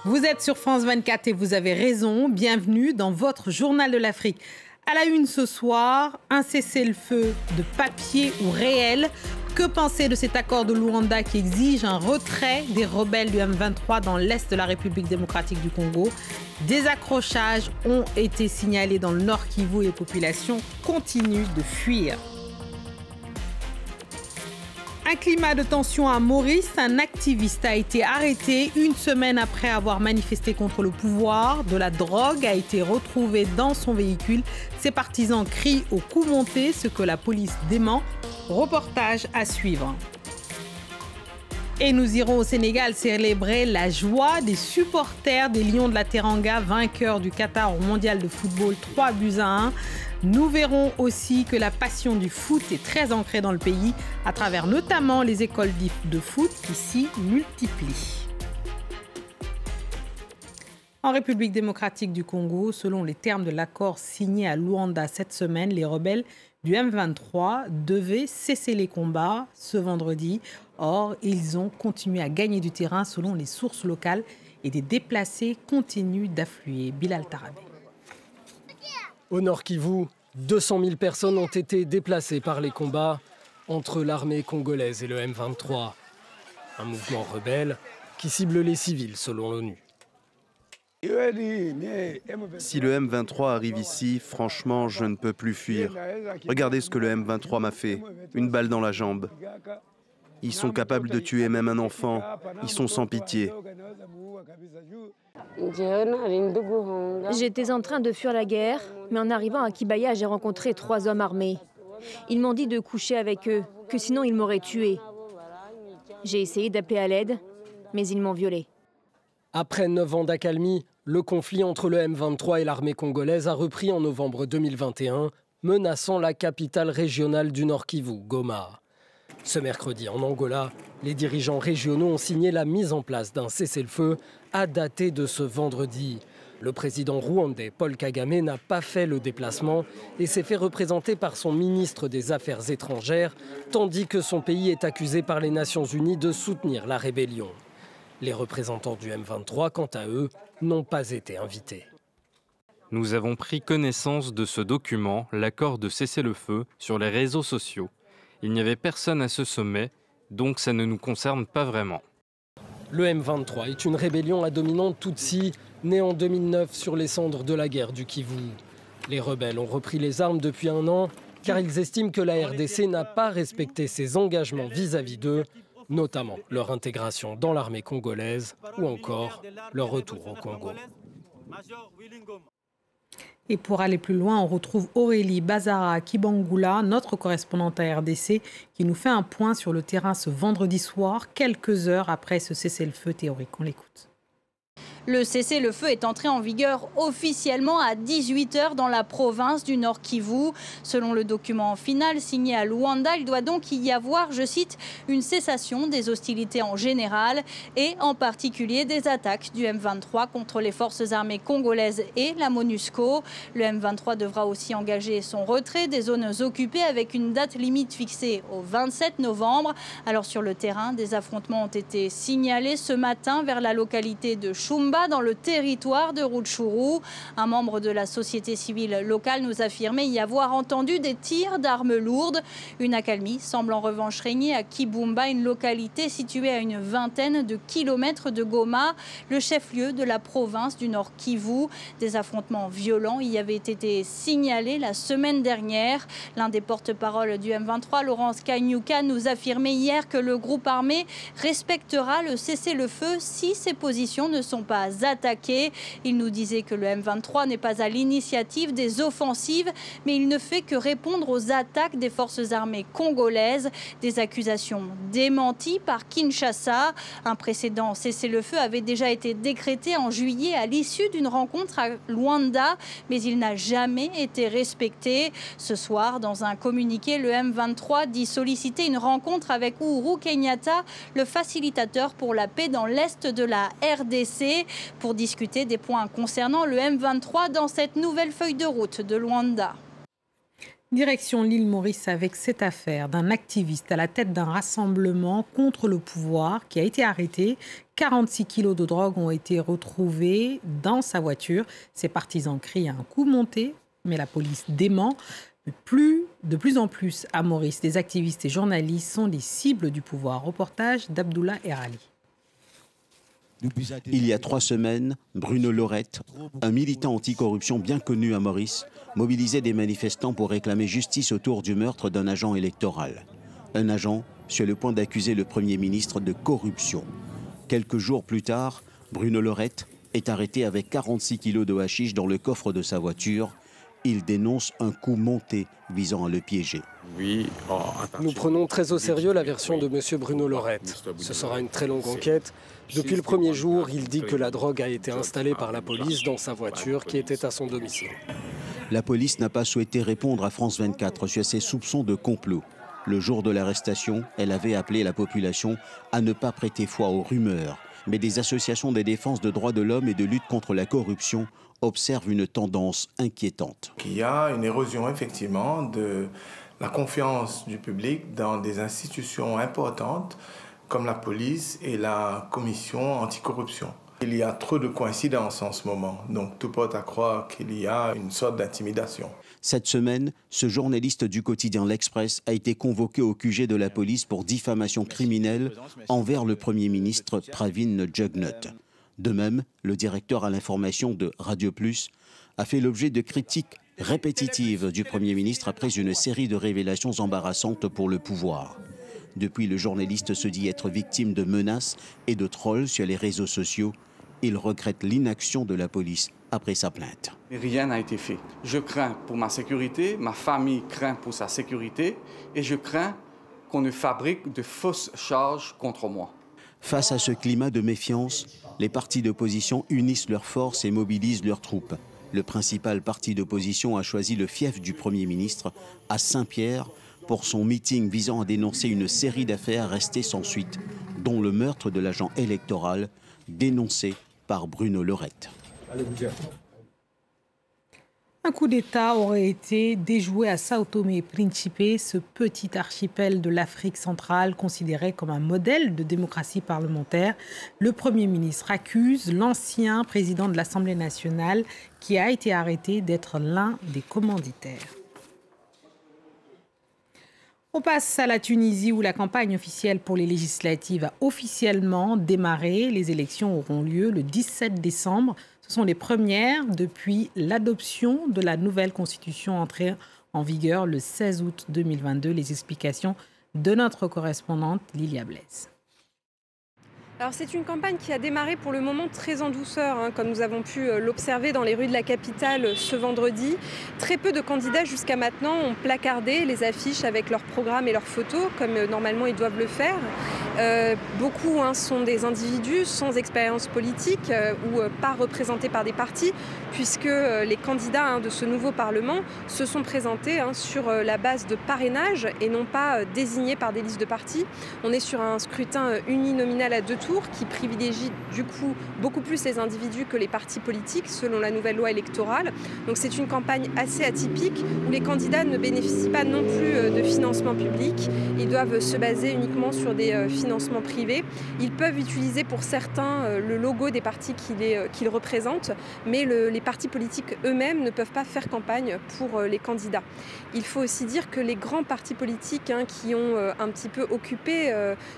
Vous êtes sur France 24 et vous avez raison. Bienvenue dans votre journal de l'Afrique. À la une ce soir, un cessez-le-feu de papier ou réel. Que penser de cet accord de Luanda qui exige un retrait des rebelles du M23 dans l'est de la République démocratique du Congo? Des accrochages ont été signalés dans le Nord Kivu et les populations continuent de fuir. Un climat de tension à Maurice, un activiste a été arrêté une semaine après avoir manifesté contre le pouvoir. De la drogue a été retrouvée dans son véhicule. Ses partisans crient au coup monté, ce que la police dément. Reportage à suivre. Et nous irons au Sénégal célébrer la joie des supporters des Lions de la Teranga, vainqueurs du Qatar au mondial de football 3-1. Nous verrons aussi que la passion du foot est très ancrée dans le pays, à travers notamment les écoles de foot qui s'y multiplient. En République démocratique du Congo, selon les termes de l'accord signé à Luanda cette semaine, les rebelles du M23 devaient cesser les combats ce vendredi. Or, ils ont continué à gagner du terrain selon les sources locales et des déplacés continuent d'affluer. Bilal Tarabé. Au Nord Kivu, 200 000 personnes ont été déplacées par les combats entre l'armée congolaise et le M23. Un mouvement rebelle qui cible les civils selon l'ONU. Si le M23 arrive ici, franchement, je ne peux plus fuir. Regardez ce que le M23 m'a fait. Une balle dans la jambe. Ils sont capables de tuer même un enfant. Ils sont sans pitié. J'étais en train de fuir la guerre, mais en arrivant à Kibaya, j'ai rencontré 3 hommes armés. Ils m'ont dit de coucher avec eux, que sinon ils m'auraient tué. J'ai essayé d'appeler à l'aide, mais ils m'ont violée. Après 9 ans d'accalmie, le conflit entre le M23 et l'armée congolaise a repris en novembre 2021, menaçant la capitale régionale du Nord Kivu, Goma. Ce mercredi, en Angola, les dirigeants régionaux ont signé la mise en place d'un cessez-le-feu à dater de ce vendredi. Le président rwandais Paul Kagame n'a pas fait le déplacement et s'est fait représenter par son ministre des Affaires étrangères, tandis que son pays est accusé par les Nations Unies de soutenir la rébellion. Les représentants du M23, quant à eux, n'ont pas été invités. Nous avons pris connaissance de ce document, l'accord de cessez-le-feu, sur les réseaux sociaux. Il n'y avait personne à ce sommet, donc ça ne nous concerne pas vraiment. Le M23 est une rébellion à dominante Tutsi, née en 2009 sur les cendres de la guerre du Kivu. Les rebelles ont repris les armes depuis 1 an, car ils estiment que la RDC n'a pas respecté ses engagements vis-à-vis d'eux, notamment leur intégration dans l'armée congolaise ou encore leur retour au Congo. Et pour aller plus loin, on retrouve Aurélie Bazara Kibangula, notre correspondante à RDC, qui nous fait un point sur le terrain ce vendredi soir, quelques heures après ce cessez-le-feu théorique. On l'écoute. Le cessez-le-feu est entré en vigueur officiellement à 18 h dans la province du Nord Kivu. Selon le document final signé à Luanda, il doit donc y avoir, je cite, une cessation des hostilités en général et en particulier des attaques du M23 contre les forces armées congolaises et la MONUSCO. Le M23 devra aussi engager son retrait des zones occupées avec une date limite fixée au 27 novembre. Alors sur le terrain, des affrontements ont été signalés ce matin vers la localité de Shumba, dans le territoire de Rutshuru. Un membre de la société civile locale nous affirmait y avoir entendu des tirs d'armes lourdes. Une accalmie semble en revanche régner à Kibumba, une localité située à une vingtaine de kilomètres de Goma, le chef-lieu de la province du Nord Kivu. Des affrontements violents y avaient été signalés la semaine dernière. L'un des porte-parole du M23, Laurence Kanyuka, nous affirmait hier que le groupe armé respectera le cessez-le-feu si ses positions ne sont pas attaqué. Il nous disait que le M23 n'est pas à l'initiative des offensives, mais il ne fait que répondre aux attaques des forces armées congolaises. Des accusations démenties par Kinshasa. Un précédent cessez-le-feu avait déjà été décrété en juillet à l'issue d'une rencontre à Luanda, mais il n'a jamais été respecté. Ce soir, dans un communiqué, le M23 dit solliciter une rencontre avec Uhuru Kenyatta, le facilitateur pour la paix dans l'est de la RDC, pour discuter des points concernant le M23 dans cette nouvelle feuille de route de Luanda. Direction l'île Maurice avec cette affaire d'un activiste à la tête d'un rassemblement contre le pouvoir qui a été arrêté. 46 kilos de drogue ont été retrouvés dans sa voiture. Ses partisans crient à un coup monté, mais la police dément. De plus en plus à Maurice, des activistes et journalistes sont les cibles du pouvoir. Reportage d'Abdullah Erali. Il y a 3 semaines, Bruno Lorette, un militant anticorruption bien connu à Maurice, mobilisait des manifestants pour réclamer justice autour du meurtre d'un agent électoral. Un agent sur le point d'accuser le Premier ministre de corruption. Quelques jours plus tard, Bruno Lorette est arrêté avec 46 kilos de hashish dans le coffre de sa voiture. Il dénonce un coup monté visant à le piéger. Nous prenons très au sérieux la version de M. Bruno Lorette. Ce sera une très longue enquête. Depuis le premier jour, il dit que la drogue a été installée par la police dans sa voiture qui était à son domicile. La police n'a pas souhaité répondre à France 24 sur ses soupçons de complot. Le jour de l'arrestation, elle avait appelé la population à ne pas prêter foi aux rumeurs. Mais des associations de défense des droits de l'homme et de lutte contre la corruption observent une tendance inquiétante. Il y a une érosion effectivement de la confiance du public dans des institutions importantes comme la police et la commission anticorruption. Il y a trop de coïncidences en ce moment, donc tout porte à croire qu'il y a une sorte d'intimidation. Cette semaine, ce journaliste du quotidien L'Express a été convoqué au QG de la police pour diffamation criminelle envers le Premier ministre Pravin Jugnauth. De même, le directeur à l'information de Radio Plus a fait l'objet de critiques répétitives du Premier ministre après une série de révélations embarrassantes pour le pouvoir. Depuis, le journaliste se dit être victime de menaces et de trolls sur les réseaux sociaux. Il regrette l'inaction de la police après sa plainte. Rien n'a été fait. Je crains pour ma sécurité, ma famille craint pour sa sécurité et je crains qu'on ne fabrique de fausses charges contre moi. Face à ce climat de méfiance, les partis d'opposition unissent leurs forces et mobilisent leurs troupes. Le principal parti d'opposition a choisi le fief du Premier ministre à Saint-Pierre pour son meeting visant à dénoncer une série d'affaires restées sans suite, dont le meurtre de l'agent électoral dénoncé par Bruno Lorette. Un coup d'État aurait été déjoué à Sao Tomé et Principe, ce petit archipel de l'Afrique centrale considéré comme un modèle de démocratie parlementaire. Le Premier ministre accuse l'ancien président de l'Assemblée nationale qui a été arrêté d'être l'un des commanditaires. On passe à la Tunisie où la campagne officielle pour les législatives a officiellement démarré. Les élections auront lieu le 17 décembre. Ce sont les premières depuis l'adoption de la nouvelle constitution entrée en vigueur le 16 août 2022. Les explications de notre correspondante Lilia Blaise. Alors c'est une campagne qui a démarré pour le moment très en douceur, comme nous avons pu l'observer dans les rues de la capitale ce vendredi. Très peu de candidats jusqu'à maintenant ont placardé les affiches avec leurs programmes et leurs photos, comme normalement ils doivent le faire. Beaucoup sont des individus sans expérience politique ou pas représentés par des partis, puisque les candidats de ce nouveau Parlement se sont présentés sur la base de parrainage et non pas désignés par des listes de partis. On est sur un scrutin uninominal à 2 tours qui privilégie du coup beaucoup plus les individus que les partis politiques selon la nouvelle loi électorale. Donc c'est une campagne assez atypique où les candidats ne bénéficient pas non plus de financement public. Ils doivent se baser uniquement sur des financements privés. Ils peuvent utiliser pour certains le logo des partis qu'ils représentent, mais les partis politiques eux-mêmes ne peuvent pas faire campagne pour les candidats. Il faut aussi dire que les grands partis politiques qui ont un petit peu occupé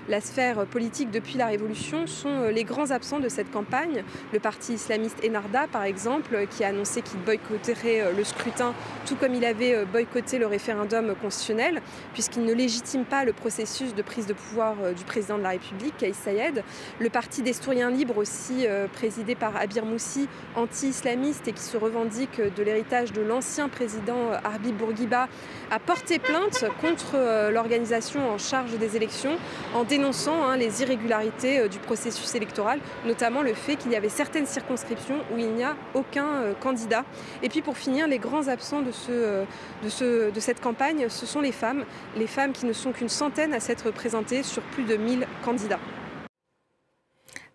la sphère politique depuis la Révolution sont les grands absents de cette campagne. Le parti islamiste Ennahda, par exemple, qui a annoncé qu'il boycotterait le scrutin, tout comme il avait boycotté le référendum constitutionnel, puisqu'il ne légitime pas le processus de prise de pouvoir du président de la République, Kais Saied. Le parti d'Estouriens libres aussi, présidé par Abir Moussi, anti-islamiste et qui se revendique de l'héritage de l'ancien président Habib Bourguiba, a porté plainte contre l'organisation en charge des élections en dénonçant les irrégularités du processus électoral, notamment le fait qu'il y avait certaines circonscriptions où il n'y a aucun candidat. Et puis pour finir, les grands absents de cette campagne, ce sont les femmes qui ne sont qu'une centaine à s'être présentées sur plus de 1000 candidats.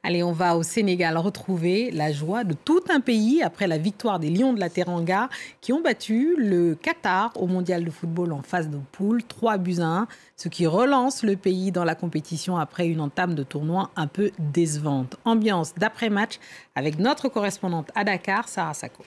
Allez, on va au Sénégal retrouver la joie de tout un pays après la victoire des Lions de la Teranga qui ont battu le Qatar au mondial de football en phase de poule, 3-1, ce qui relance le pays dans la compétition après une entame de tournoi un peu décevante. Ambiance d'après-match avec notre correspondante à Dakar, Sarah Sako.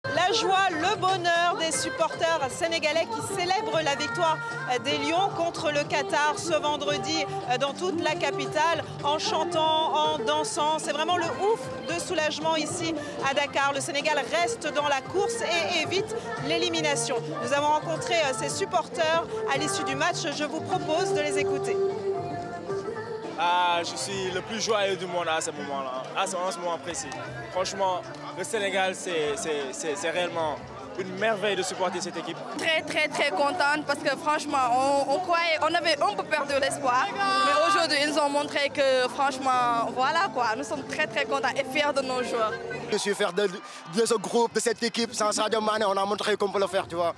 La joie, le bonheur des supporters sénégalais qui célèbrent la victoire des Lions contre le Qatar ce vendredi dans toute la capitale, en chantant, en dansant. C'est vraiment le ouf de soulagement ici à Dakar. Le Sénégal reste dans la course et évite l'élimination. Nous avons rencontré ces supporters à l'issue du match. Je vous propose de les écouter. Je suis le plus joyeux du monde à ce moment-là, à ce moment précis. Franchement, le Sénégal, c'est réellement une merveille de supporter cette équipe. Très contente parce que franchement, on avait un peu perdu l'espoir. Mais aujourd'hui, ils ont montré que franchement, voilà quoi, nous sommes très contents et fiers de nos joueurs. Je suis fier de ce groupe, de cette équipe. Sans Sadio Mané, on a montré qu'on peut le faire, tu vois.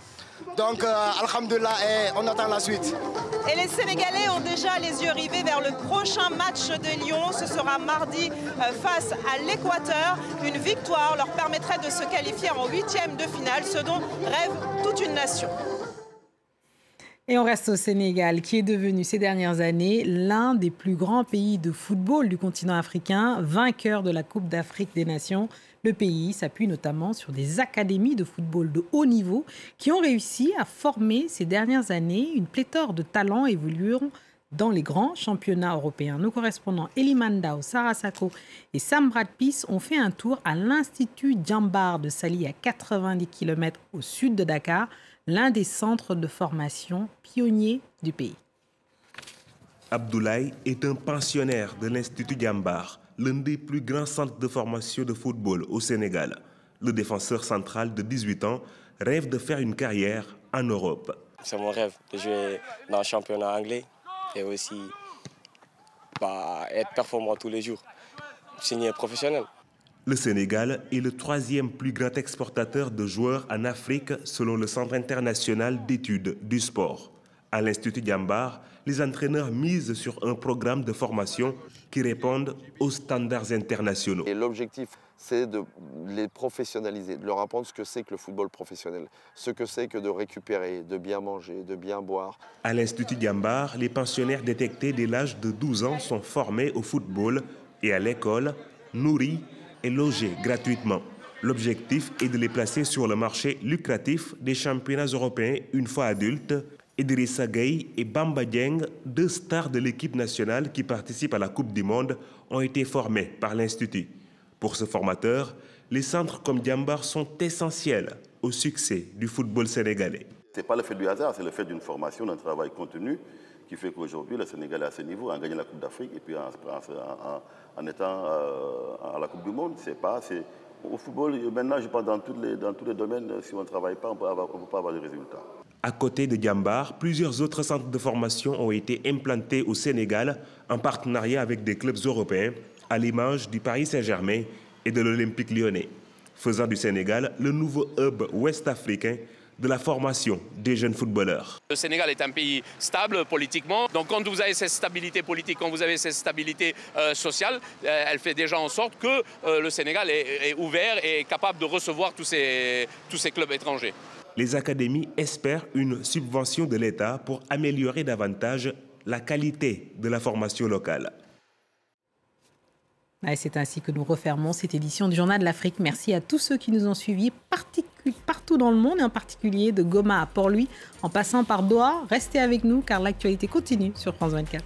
Donc, alhamdoulilah, on attend la suite. Et les Sénégalais ont déjà les yeux rivés vers le prochain match de Lyon. Ce sera mardi face à l'Équateur. Une victoire leur permettrait de se qualifier en 8e de finale, ce dont rêve toute une nation. Et on reste au Sénégal, qui est devenu ces dernières années l'un des plus grands pays de football du continent africain, vainqueur de la Coupe d'Afrique des Nations. Le pays s'appuie notamment sur des académies de football de haut niveau qui ont réussi à former ces dernières années une pléthore de talents évoluant dans les grands championnats européens. Nos correspondants Eliman Dao, Sarah Sako et Sam Bradpiss ont fait un tour à l'Institut Djambar de Saly, à 90 km au sud de Dakar, l'un des centres de formation pionniers du pays. Abdoulaye est un pensionnaire de l'Institut Djambar, l'un des plus grands centres de formation de football au Sénégal. Le défenseur central de 18 ans rêve de faire une carrière en Europe. C'est mon rêve de jouer dans le championnat anglais et aussi être performant tous les jours, signer professionnel. Le Sénégal est le 3e plus grand exportateur de joueurs en Afrique selon le Centre international d'études du sport. À l'Institut Djambar, les entraîneurs misent sur un programme de formation qui répond aux standards internationaux. Et l'objectif, c'est de les professionnaliser, de leur apprendre ce que c'est que le football professionnel, ce que c'est que de récupérer, de bien manger, de bien boire. À l'Institut Djambar, les pensionnaires détectés dès l'âge de 12 ans sont formés au football et à l'école, nourris et logés gratuitement. L'objectif est de les placer sur le marché lucratif des championnats européens une fois adultes. Idrissa Gueye et Bamba Dieng, 2 stars de l'équipe nationale qui participent à la Coupe du Monde, ont été formés par l'Institut. Pour ce formateur, les centres comme Djambar sont essentiels au succès du football sénégalais. Ce n'est pas le fait du hasard, c'est le fait d'une formation, d'un travail continu qui fait qu'aujourd'hui, le Sénégal est à ce niveau, en gagnant la Coupe d'Afrique et puis en étant à la Coupe du Monde. Au football, maintenant, je pense dans tous les domaines, si on ne travaille pas, on ne peut pas avoir de résultats. À côté de Djambar, plusieurs autres centres de formation ont été implantés au Sénégal en partenariat avec des clubs européens, à l'image du Paris Saint-Germain et de l'Olympique lyonnais, faisant du Sénégal le nouveau hub ouest-africain de la formation des jeunes footballeurs. Le Sénégal est un pays stable politiquement, donc quand vous avez cette stabilité politique, quand vous avez cette stabilité sociale, elle fait déjà en sorte que le Sénégal est ouvert et capable de recevoir tous ces clubs étrangers. Les académies espèrent une subvention de l'État pour améliorer davantage la qualité de la formation locale. C'est ainsi que nous refermons cette édition du Journal de l'Afrique. Merci à tous ceux qui nous ont suivis partout dans le monde, et en particulier de Goma à Port-Louis, en passant par Doha. Restez avec nous car l'actualité continue sur France 24.